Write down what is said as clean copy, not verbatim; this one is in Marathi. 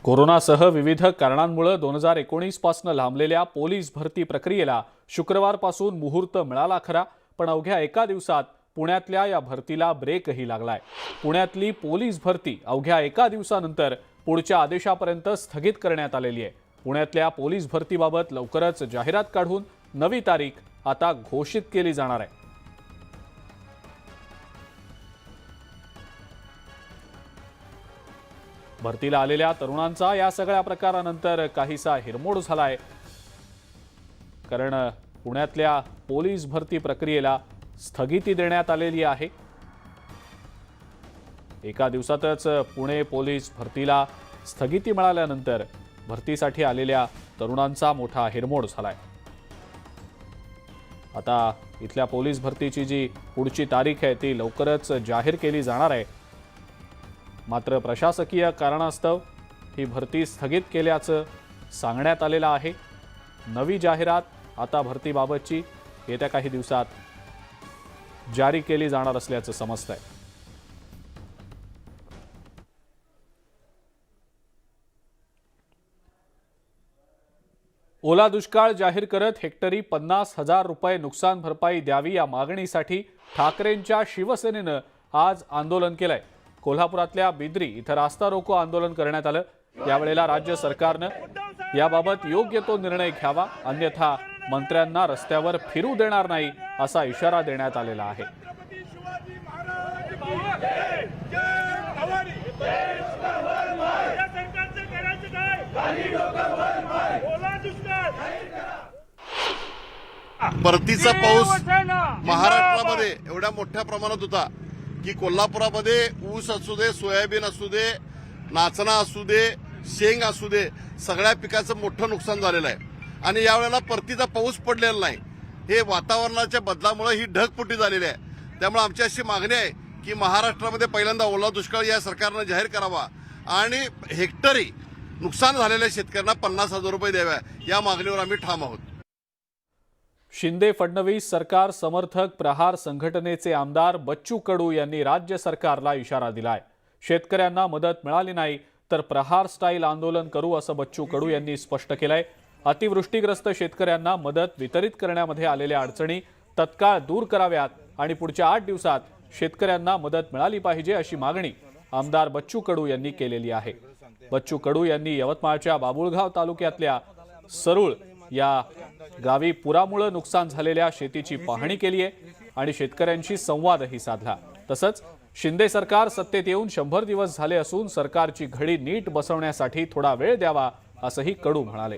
कोरोनासह विविध कारणांमुळे 2019 पासून लांबलेल्या पोलीस भरती प्रक्रियेला शुक्रवारपासून मुहूर्त मिळाला खरा, पण अवघ्या एका दिवसात पुण्यातल्या या भरतीला ब्रेकही लागलाय। पुण्यातली पोलीस भरती अवघ्या एका दिवसानंतर पुढच्या आदेशापर्यंत स्थगित करण्यात आलेली आहे। पुण्यातल्या पोलीस भरतीबाबत लवकरच जाहिरात काढून नवी तारीख आता घोषित केली जाणार आहे। भरतीला आलेल्या तरुणांचा या सगळ्या प्रकारानंतर काहीसा हिरमोड झालाय, कारण पुण्यातल्या पोलीस भरती प्रक्रियेला स्थगिती देण्यात आलेली आहे। एका दिवसातच पुणे पोलीस भरतीला स्थगिती मिळाल्यानंतर भरतीसाठी आलेल्या तरुणांचा मोठा हिरमोड झालाय। आता इथल्या पोलीस भरतीची जी पुढची तारीख आहे ती लवकरच जाहीर केली जाणार आहे। मात्र प्रशासकीय कारणास्तव ही भरती स्थगित केल्याचं सांगण्यात आलेलं आहे। नवी जाहिरात आता भरतीबाबतची येत्या काही दिवसात जारी केली जाणार असल्याचं समजतंय। ओला दुष्काळ जाहीर करत हेक्टरी 50,000 रुपये नुकसान भरपाई द्यावी या मागणीसाठी ठाकरेंच्या शिवसेनेनं आज आंदोलन केलंय। कोल्हापुरातल्या बिद्री इथं रास्ता रोको आंदोलन करण्यात आलं। यावेळेला राज्य सरकारनं याबाबत योग्य तो निर्णय घ्यावा, अन्यथा मंत्र्यांना रस्त्यावर फिरू देणार नाही असा इशारा देण्यात आलेला आहे। परतीचा पाऊस महाराष्ट्रामध्ये एवढ्या मोठ्या प्रमाणात होता की कोल्हापुरामध्ये ऊस असू दे, सोयाबीन असू दे, नाचणा असू दे, शेंग असू दे, सगळ्या पिकाचं मोठं नुकसान झालेलं आहे। आणि यावेळेला परतीचा पाऊस पडलेला नाही। हे वातावरणाच्या बदलामुळे ही ढगफुटी झालेली आहे। त्यामुळे आमची अशी मागणी आहे की महाराष्ट्रामध्ये पहिल्यांदा ओला दुष्काळ या सरकारनं जाहीर करावा आणि हेक्टरी नुकसान झालेल्या शेतकऱ्यांना 50,000 रुपये द्याव्या, या मागणीवर आम्ही ठाम आहोत। शिंदे फडणवीस सरकार समर्थक प्रहार संघटनेचे आमदार बच्चू कडू यांनी राज्य सरकारला इशारा दिलाय। शेतकऱ्यांना मदत मिळाली नाही तर प्रहार स्टाईल आंदोलन करू असं बच्चू कडू यांनी स्पष्ट केलंय। अतिवृष्टीग्रस्त शेतकऱ्यांना मदत वितरित करण्यामध्ये आलेल्या अडचणी तत्काळ दूर कराव्यात आणि पुढच्या 8 दिवसात शेतकऱ्यांना मदत मिळाली पाहिजे अशी मागणी आमदार बच्चू कडू यांनी केलेली आहे। बच्चू कडू यांनी यवतमाळच्या बाबुळगाव तालुक्यातल्या सरुळ या गावी पुरामुळे नुकसान झालेल्या शेतीची पाहणी केली आहे आणि शेतकऱ्यांशी संवादही साधला। तसंच शिंदे सरकार सत्तेत येऊन 100 दिवस झाले असून सरकारची घडी नीट बसवण्यासाठी थोडा वेळ द्यावा असंही कडू म्हणाले।